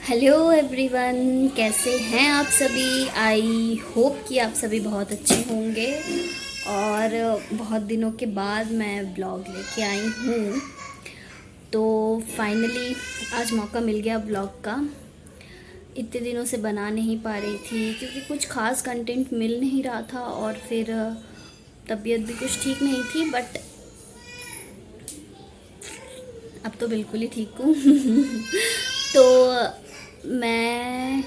Hello everyone, कैसे हैं आप सभी। आई होप कि आप सभी बहुत अच्छे होंगे। और बहुत दिनों के बाद मैं ब्लॉग लेके आई हूँ। तो फाइनली आज मौका मिल गया ब्लॉग का। इतने दिनों से बना नहीं पा रही थी क्योंकि कुछ खास कंटेंट मिल नहीं रहा था, और फिर तबीयत भी कुछ ठीक नहीं थी। बट अब तो बिल्कुल ही ठीक हूँ। तो मैं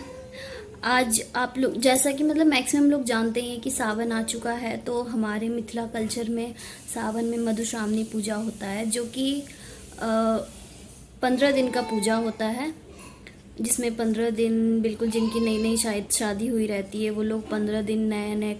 आज आप लोग, जैसा कि मतलब मैक्सिमम लोग जानते हैं कि सावन आ चुका है, तो हमारे मिथिला कल्चर में सावन में मधुश्रावणी पूजा होता है, जो कि 15 दिन का पूजा होता है। जिसमें 15 दिन बिल्कुल, जिनकी नई नई शायद शादी हुई रहती है, वो लोग 15 दिन नए नए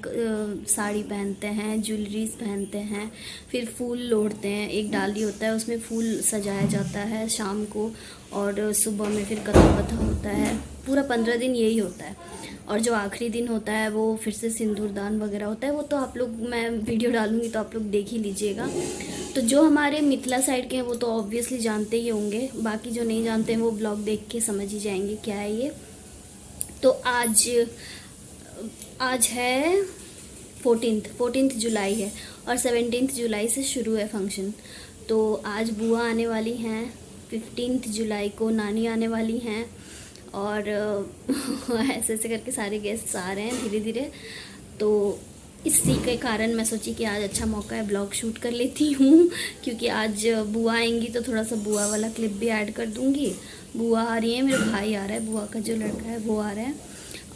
साड़ी पहनते हैं, ज्वेलरीज पहनते हैं, फिर फूल लोढ़ते हैं। एक डाली होता है, उसमें फूल सजाया जाता है शाम को, और सुबह में फिर कथा कथा होता है। पूरा 15 दिन यही होता है। और जो आखिरी दिन होता है वो फिर से सिंदूरदान वगैरह होता है। वो तो आप लोग, मैं वीडियो डालूंगी तो आप लोग देख ही लीजिएगा। तो जो हमारे मिथिला साइड के हैं वो तो ऑब्वियसली जानते ही होंगे, बाकी जो नहीं जानते हैं वो ब्लॉग देख के समझ ही जाएंगे क्या है ये। तो आज आज है 14 जुलाई है, और 17 जुलाई से शुरू है फंक्शन। तो आज बुआ आने वाली हैं, 15 जुलाई को नानी आने वाली हैं, और ऐसे ऐसे करके सारे गेस्ट्स आ रहे हैं धीरे धीरे। तो इसी के कारण मैं सोची कि आज अच्छा मौका है, ब्लॉग शूट कर लेती हूँ। क्योंकि आज बुआ आएंगी तो थोड़ा सा बुआ वाला क्लिप भी ऐड कर दूँगी। बुआ आ रही है, मेरा भाई आ रहा है, बुआ का जो लड़का है वो आ रहा है।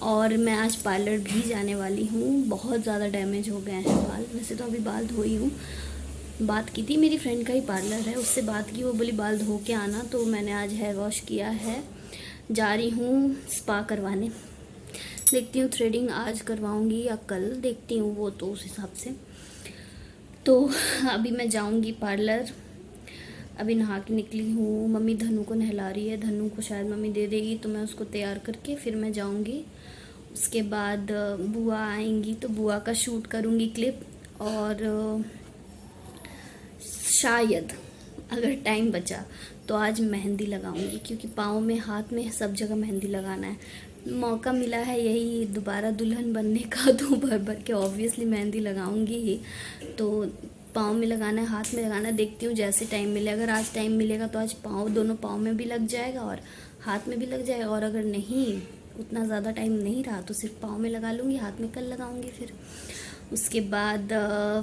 और मैं आज पार्लर भी जाने वाली हूँ। बहुत ज़्यादा डैमेज हो गए हैं बाल। वैसे तो अभी बाल धोई हूँ। बात की थी, मेरी फ्रेंड का ही पार्लर है, उससे बात की, वो बोली बाल धो के आना। तो मैंने आज हेयर वॉश किया है, जा रही हूँ स्पा करवाने। देखती हूँ थ्रेडिंग आज करवाऊँगी या कल, देखती हूँ वो तो उस हिसाब से। तो अभी मैं जाऊँगी पार्लर। अभी नहा के निकली हूँ। मम्मी धनु को नहला रही है, धनु को शायद मम्मी दे देगी, तो मैं उसको तैयार करके फिर मैं जाऊँगी। उसके बाद बुआ आएंगी तो बुआ का शूट करूँगी क्लिप। और शायद अगर टाइम बचा तो आज मेहंदी लगाऊंगी, क्योंकि पाँव में, हाथ में, सब जगह मेहंदी लगाना है। मौका मिला है यही दोबारा दुल्हन बनने का, तो भर भर के ऑब्वियसली मेहंदी लगाऊंगी ही। तो पाँव में लगाना है, हाथ में लगाना है, देखती हूँ जैसे टाइम मिले। अगर आज टाइम मिलेगा तो आज पाँव, दोनों पाँव में भी लग जाएगा और हाथ में भी लग जाएगा। और अगर नहीं, उतना ज़्यादा टाइम नहीं रहा, तो सिर्फ पाँव में लगा लूँगी, हाथ में कल लगाऊँगी फिर। उसके बाद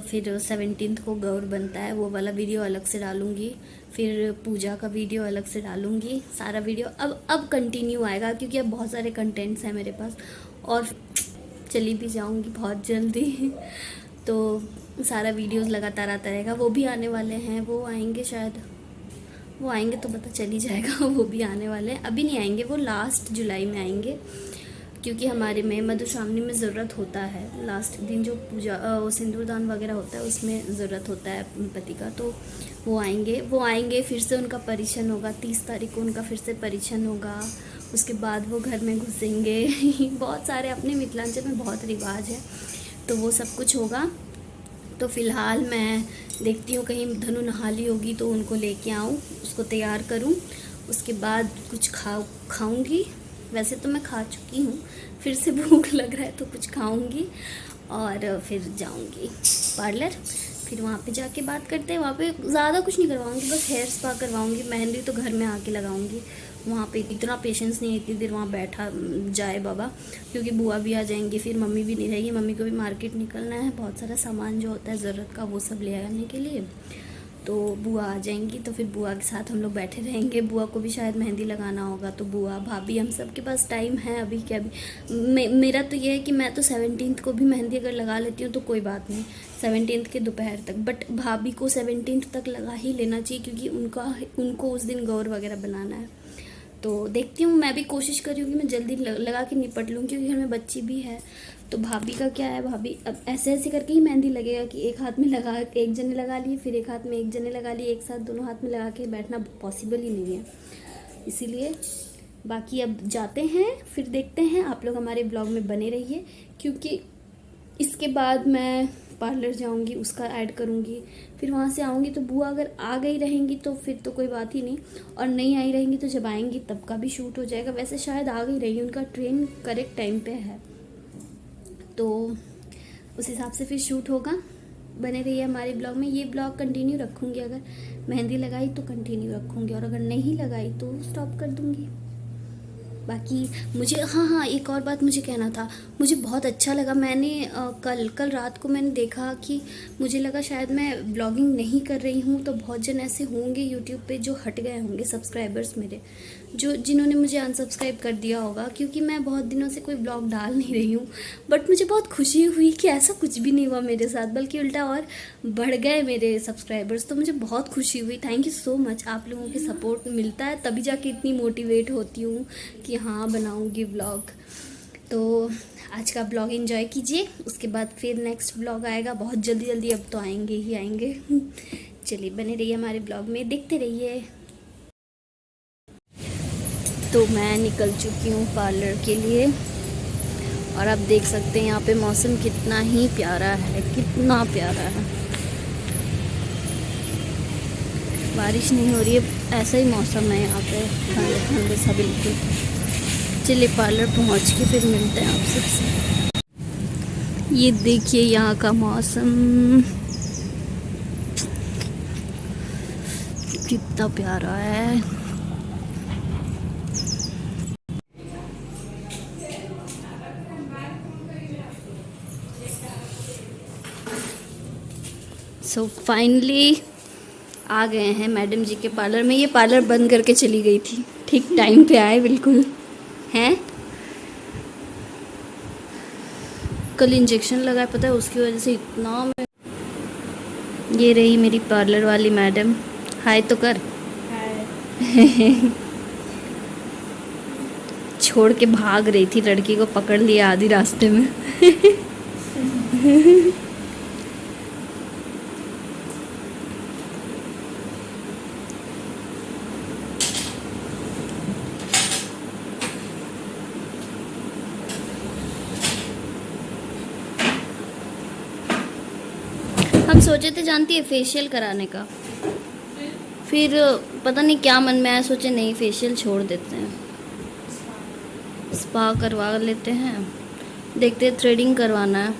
फिर 17 को गौर बनता है, वो वाला वीडियो अलग से डालूँगी। फिर पूजा का वीडियो अलग से डालूँगी। सारा वीडियो अब कंटिन्यू आएगा, क्योंकि अब बहुत सारे कंटेंट्स हैं मेरे पास, और चली भी जाऊँगी बहुत जल्दी। तो सारा वीडियोस लगातार आता रहेगा। वो भी आने वाले हैं, वो आएंगे शायद, वो आएंगे तो पता चल ही जाएगा। वो भी आने वाले हैं, अभी नहीं आएंगे, वो लास्ट जुलाई में आएंगे। क्योंकि हमारे में मधुश्रावणी में ज़रूरत होता है, लास्ट दिन जो पूजा वो सिंदूरदान वगैरह होता है उसमें ज़रूरत होता है पति का। तो वो आएंगे, फिर से उनका परिछन होगा। 30 तारीख को उनका फिर से परिछन होगा। उसके बाद वो घर में घुसेंगे। बहुत सारे अपने मिथिलांचल में बहुत रिवाज है, तो वो सब कुछ होगा। तो फ़िलहाल मैं देखती हूँ, कहीं धनु नहा ली होगी तो उनको लेके आऊँ, उसको तैयार करूँ। उसके बाद कुछ खाऊँगी। वैसे तो मैं खा चुकी हूँ, फिर से भूख लग रहा है तो कुछ खाऊंगी, और फिर जाऊंगी पार्लर। फिर वहाँ पे जाके बात करते हैं। वहाँ पे ज़्यादा कुछ नहीं करवाऊंगी, बस हेयर स्पा करवाऊंगी। मेहंदी तो घर में आके लगाऊंगी। वहाँ पे इतना पेशेंस नहीं है इतनी देर वहाँ बैठा जाए बाबा, क्योंकि बुआ भी आ जाएंगी, फिर मम्मी भी नहीं रहेगी। मम्मी को भी मार्केट निकलना है, बहुत सारा सामान जो होता है ज़रूरत का वो सब ले आने के लिए। तो बुआ आ जाएंगी तो फिर बुआ के साथ हम लोग बैठे रहेंगे। बुआ को भी शायद मेहंदी लगाना होगा, तो बुआ, भाभी, हम सब के पास टाइम है अभी। क्या अभी मेरा तो ये है कि मैं तो 17 को भी मेहंदी अगर लगा लेती हूँ तो कोई बात नहीं, 17 के दोपहर तक। बट भाभी को 17 तक लगा ही लेना चाहिए, क्योंकि उनको उस दिन गौर वगैरह बनाना है। तो देखती हूँ, मैं भी कोशिश कर रही हूँ कि मैं जल्दी लगा के निपट लूँ, क्योंकि घर में बच्ची भी है। तो भाभी का क्या है, भाभी अब ऐसे ऐसे करके ही मेहंदी लगेगा कि एक हाथ में लगा, एक जने लगा लिए, फिर एक हाथ में एक जने लगा लिए, एक साथ दोनों हाथ में लगा के बैठना पॉसिबल ही नहीं है। इसीलिए बाकी अब जाते हैं, फिर देखते हैं। आप लोग हमारे ब्लॉग में बने रहिए, क्योंकि इसके बाद मैं पार्लर जाऊंगी उसका ऐड करूंगी। फिर वहाँ से आऊँगी तो बुआ अगर आ गई रहेंगी तो फिर तो कोई बात ही नहीं, और नहीं आई रहेंगी तो जब आएंगी तब का भी शूट हो जाएगा। वैसे शायद आ गई रहेगी, उनका ट्रेन करेक्ट टाइम पे है, तो उस हिसाब से फिर शूट होगा। बने रहिए हमारे ब्लॉग में। ये ब्लॉग कंटिन्यू रखूँगी, अगर मेहंदी लगाई तो कंटिन्यू रखूँगी, और अगर नहीं लगाई तो स्टॉप कर दूँगी। बाकी मुझे हाँ एक और बात मुझे कहना था। मुझे बहुत अच्छा लगा, मैंने कल रात को मैंने देखा कि मुझे लगा शायद मैं ब्लॉगिंग नहीं कर रही हूँ, तो बहुत जन ऐसे होंगे यूट्यूब पे जो हट गए होंगे सब्सक्राइबर्स मेरे, जिन्होंने मुझे अनसब्सक्राइब कर दिया होगा, क्योंकि मैं बहुत दिनों से कोई ब्लॉग डाल नहीं रही हूँ। बट मुझे बहुत खुशी हुई कि ऐसा कुछ भी नहीं हुआ मेरे साथ, बल्कि उल्टा और बढ़ गए मेरे सब्सक्राइबर्स, तो मुझे बहुत खुशी हुई। थैंक यू सो मच, आप लोगों के सपोर्ट मिलता है तभी जाके इतनी मोटिवेट होती हूँ कि हाँ बनाऊँगी ब्लॉग। तो आज का ब्लॉग एंजॉय कीजिए, उसके बाद फिर नेक्स्ट ब्लॉग आएगा बहुत जल्दी, अब तो आएंगे ही आएंगे। चलिए बने रहिए हमारे ब्लॉग में, देखते रहिए। तो मैं निकल चुकी हूँ पार्लर के लिए, और आप देख सकते हैं यहाँ पे मौसम कितना ही प्यारा है, कितना प्यारा है। बारिश नहीं हो रही है, ऐसा ही मौसम है यहाँ पे, ठंडे ठंडे सा बिल्कुल। चलिए पार्लर पहुँच के फिर मिलते हैं आप सबसे। ये देखिए यहाँ का मौसम कितना प्यारा है। सो फाइनली आ गए हैं मैडम जी के पार्लर में। ये पार्लर बंद करके चली गई थी, ठीक टाइम पे आए बिल्कुल हैं। कल इंजेक्शन लगाया, पता है उसकी वजह से इतना मैं। ये रही मेरी पार्लर वाली मैडम, हाय तो कर। छोड़ के भाग रही थी, लड़की को पकड़ लिया आधी रास्ते में। हम सोचे थे जानती है फेशियल कराने का, फिर पता नहीं क्या मन में आया, सोचे नहीं फेशियल छोड़ देते हैं, स्पा करवा लेते हैं। देखते हैं, थ्रेडिंग करवाना है।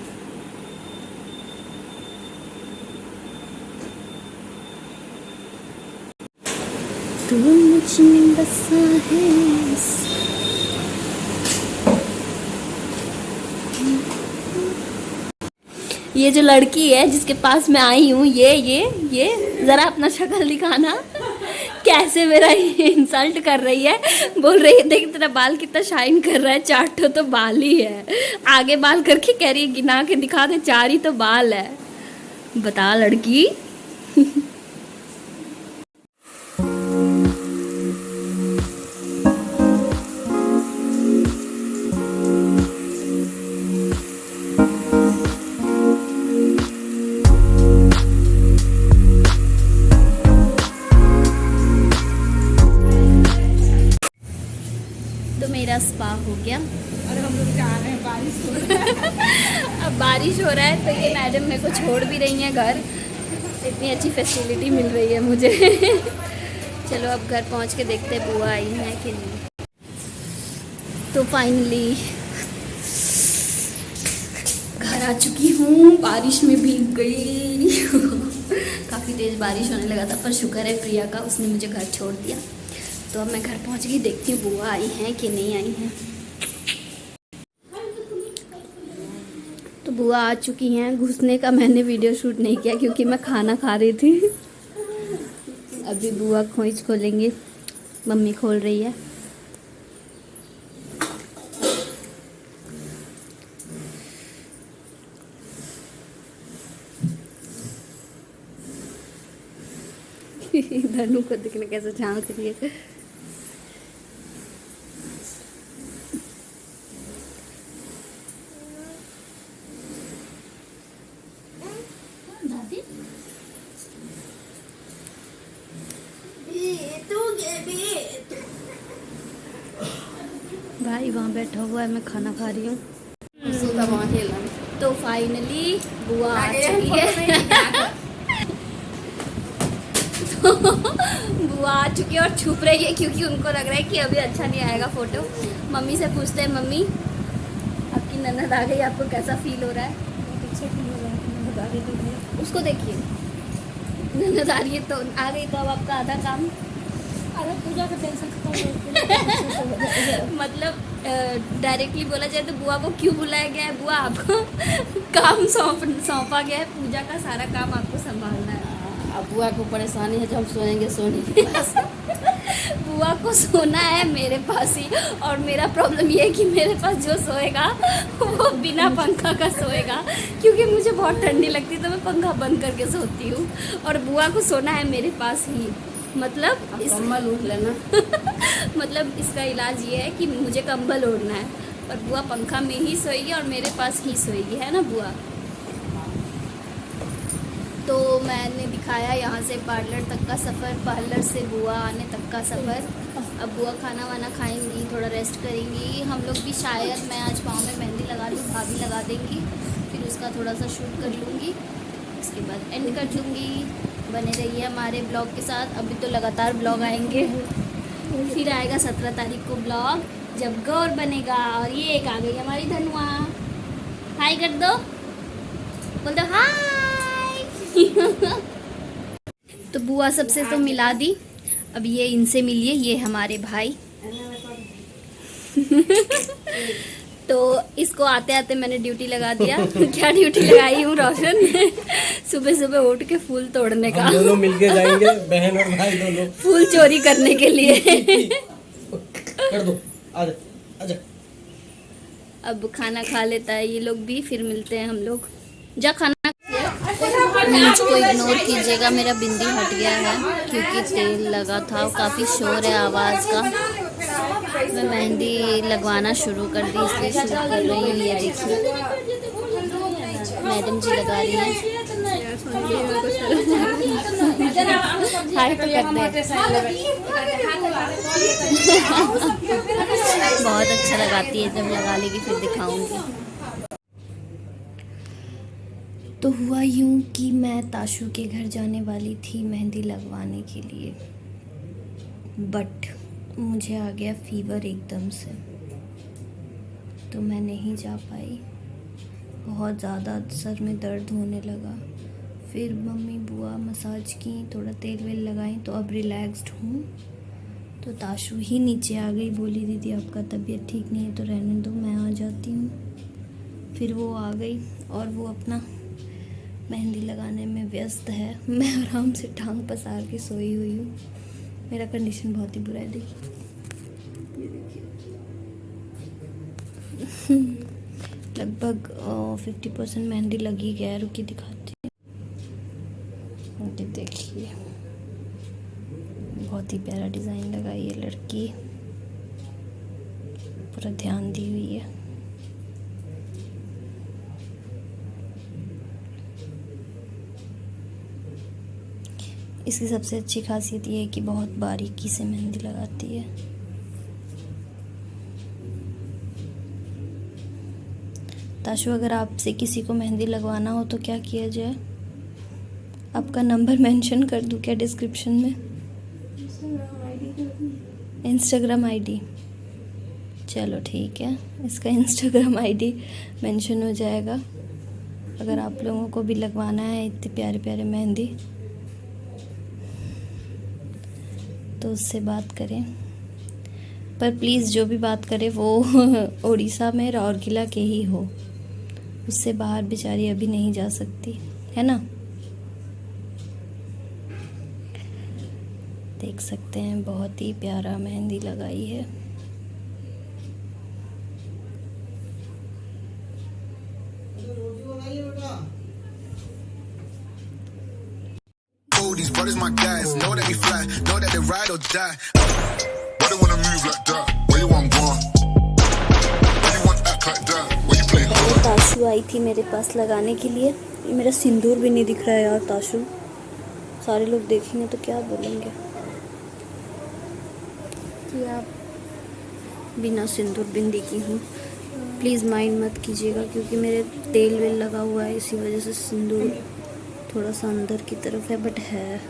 तू मुझ में बसा है। ये जो लड़की है जिसके पास मैं आई हूँ, ये ज़रा अपना शक्ल दिखाना। कैसे मेरा ये इंसल्ट कर रही है, बोल रही है देख तेरा बाल कितना शाइन कर रहा है, 4 तो बाल ही है। आगे बाल करके कह रही है गिना के दिखा दे, 4 ही तो बाल है। बता लड़की। मेरा स्पा हो गया और हम लोग जा रहे हैं, बारिश हो रहा है। अब बारिश हो रहा है तो ये मैडम मेरे को छोड़ भी रही हैं घर, इतनी अच्छी फैसिलिटी मिल रही है मुझे। चलो अब घर पहुंच के देखते हैं बुआ आई है कि नहीं। तो फाइनली घर आ चुकी हूँ, बारिश में भीग गई। काफ़ी तेज़ बारिश होने लगा था, पर शुक्र है प्रिया का, उसने मुझे घर छोड़ दिया। तो अब मैं घर पहुंच गई, देखती हूँ बुआ आई हैं कि नहीं आई हैं। तो बुआ आ चुकी हैं। घुसने का मैंने वीडियो शूट नहीं किया क्योंकि मैं खाना खा रही थी। अभी बुआ खोज खोलेंगे, मम्मी खोल रही है। धनु को देखने कैसे झांक रही है। दादी भाई वहाँ बैठा हुआ है, मैं खाना खा रही हूँ। वहाँ खेला तो फाइनली बुआ आ चुकी है। तो बुआ आ चुकी है और छुप रही है क्योंकि उनको लग रहा है कि अभी अच्छा नहीं आएगा फोटो। मम्मी से पूछते हैं, मम्मी आपकी ननद आ गई, आपको कैसा फील हो रहा है? उसको देखिए, ननद आ रही है तो आ गई, तो अब आपका आधा काम। अरे पूजा का टेंशन खत्म मतलब डायरेक्टली बोला जाए तो बुआ को क्यों बुलाया गया है? बुआ आपको काम सौंपा गया है, पूजा का सारा काम आपको संभालना है। अब बुआ को परेशानी है, जब हम सोएंगे सोने के पास। बुआ को सोना है मेरे पास ही, और मेरा प्रॉब्लम ये है कि मेरे पास जो सोएगा वो बिना पंखा का सोएगा, क्योंकि मुझे बहुत ठंडी लगती है तो मैं पंखा बंद करके सोती हूँ, और बुआ को सोना है मेरे पास ही। मतलब कम्बल उठ लेना। मतलब इसका इलाज ये है कि मुझे कंबल ओढ़ना है, और बुआ पंखा में ही सोएगी और मेरे पास ही सोएगी, है ना बुआ? तो मैंने दिखाया यहाँ से पार्लर तक का सफ़र, पार्लर से बुआ आने तक का सफ़र। अब बुआ खाना वाना खाएंगी, थोड़ा रेस्ट करेंगी। हम लोग भी शायद, मैं आज पाँव में मेहंदी लगा लूँ, भाभी लगा देंगी, फिर उसका थोड़ा सा शूट कर लूँगी, उसके बाद एंड कर दूँगी। बने रहिए हमारे ब्लॉग के साथ। अभी तो लगातार ब्लॉग आएंगे, फिर आएगा 17 तारीख को ब्लॉग जब गौर बनेगा। और ये एक आ गई हमारी धनुआ, हाय कर दो, बोल दो हाय। तो बुआ सबसे तो मिला दी, अब ये इनसे मिलिए, ये हमारे भाई। तो इसको आते आते मैंने ड्यूटी लगा दिया। क्या ड्यूटी लगाई हूँ रोशन? सुबह सुबह उठ के फूल तोड़ने का। हम दोनों मिलके जाएंगे, बहन और भाई दोनों, फूल चोरी करने के लिए। कर दो, आजा आजा। अब खाना खा लेता है ये लोग भी, फिर मिलते हैं हम लोग। जा खाना। मुझको इग्नोर कीजिएगा, मेरा बिंदी हट गया है क्योंकि तेल लगा था, काफ़ी शोर है आवाज़ का। मैं मेहंदी लगवाना शुरू कर दी, इसलिए शूट कर रही हूँ। ये देखिए मैडम जी लगा रही हैं। हाय तो कर दे। बहुत अच्छा लगाती है, जब लगा लेगी फिर दिखाऊंगी। तो हुआ यूँ कि मैं ताशु के घर जाने वाली थी मेहंदी लगवाने के लिए, बट मुझे आ गया फीवर एकदम से, तो मैं नहीं जा पाई। बहुत ज़्यादा सर में दर्द होने लगा। फिर मम्मी बुआ मसाज की, थोड़ा तेल वेल लगाई, तो अब रिलैक्स्ड हूँ। तो ताशु ही नीचे आ गई, बोली दीदी आपका तबीयत ठीक नहीं है तो रहने दो, मैं आ जाती हूँ। फिर वो आ गई और वो अपना मेहंदी लगाने में व्यस्त है। मैं आराम से टांग पसार के सोई हुई हूँ। मेरा कंडीशन बहुत ही बुरा है, देखिए लगभग 50% मेहंदी लगी गया है। रुकी दिखाती हूँ, ये देखिए बहुत ही प्यारा डिज़ाइन लगाई है लड़की, पूरा ध्यान दी हुई है। इसकी सबसे अच्छी खासियत ये है कि बहुत बारीकी से मेहंदी लगाती है। ताशु, अगर आपसे किसी को मेहंदी लगवाना हो तो क्या किया जाए? आपका नंबर मेंशन कर दूं क्या डिस्क्रिप्शन में? इंस्टाग्राम आईडी, चलो ठीक है, इसका इंस्टाग्राम आईडी मेंशन हो जाएगा। अगर आप लोगों को भी लगवाना है इतने प्यारे प्यारे मेहंदी तो उससे बात करें, पर प्लीज़ जो भी बात करे वो उड़ीसा में राउरकेला के ही हो, उससे बाहर बेचारी अभी नहीं जा सकती, है ना? देख सकते हैं बहुत ही प्यारा मेहंदी लगाई है। These brothers my guys, know that we fly, know that they ride or die. Why they wanna move like that? Where you want going? Why you want act like that? Where you play hard? Tashu आई थी मेरे पास लगाने के लिए। ये मेरा सिंदूर भी नहीं दिख रहा है यार ताशु, सारे लोग देखेंगे तो क्या बोलेंगे कि आप बिना सिंदूर बिंदी की हूँ। प्लीज़ माइंड मत कीजिएगा क्योंकि मेरे तेल वेल लगा हुआ है, इसी वजह से सिंदूर थोड़ा सा अंदर की तरफ है, बट है।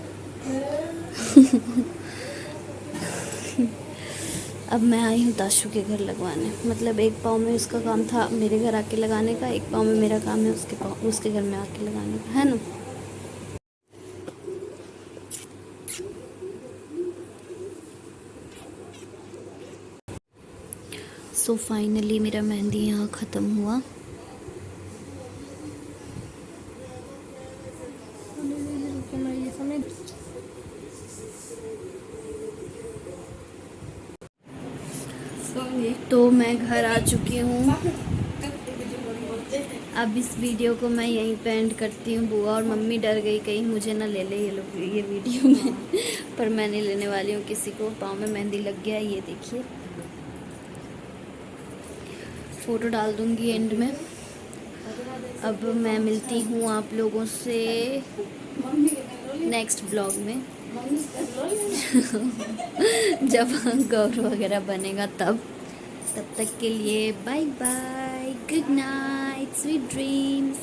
अब मैं आई हूँ ताशु के घर लगवाने, मतलब एक पाँव में उसका काम था मेरे घर आके लगाने का, एक पाँव में मेरा काम है उसके घर में आके लगाने का, है ना। सो फाइनली मेरा मेहंदी यहाँ ख़त्म हुआ। तो मैं घर आ चुकी हूँ। अब इस वीडियो को मैं यहीं पे एंड करती हूँ। बुआ और मम्मी डर गई कहीं मुझे ना ले ले ये लोग ये वीडियो में, पर मैं नहीं लेने वाली हूँ किसी को। पाँव में मेहंदी लग गया, ये देखिए, फ़ोटो डाल दूँगी एंड में। अब मैं मिलती हूँ आप लोगों से नेक्स्ट ब्लॉग में, जब गौर वगैरह बनेगा तब तक के लिए bye bye, good night, sweet dreams.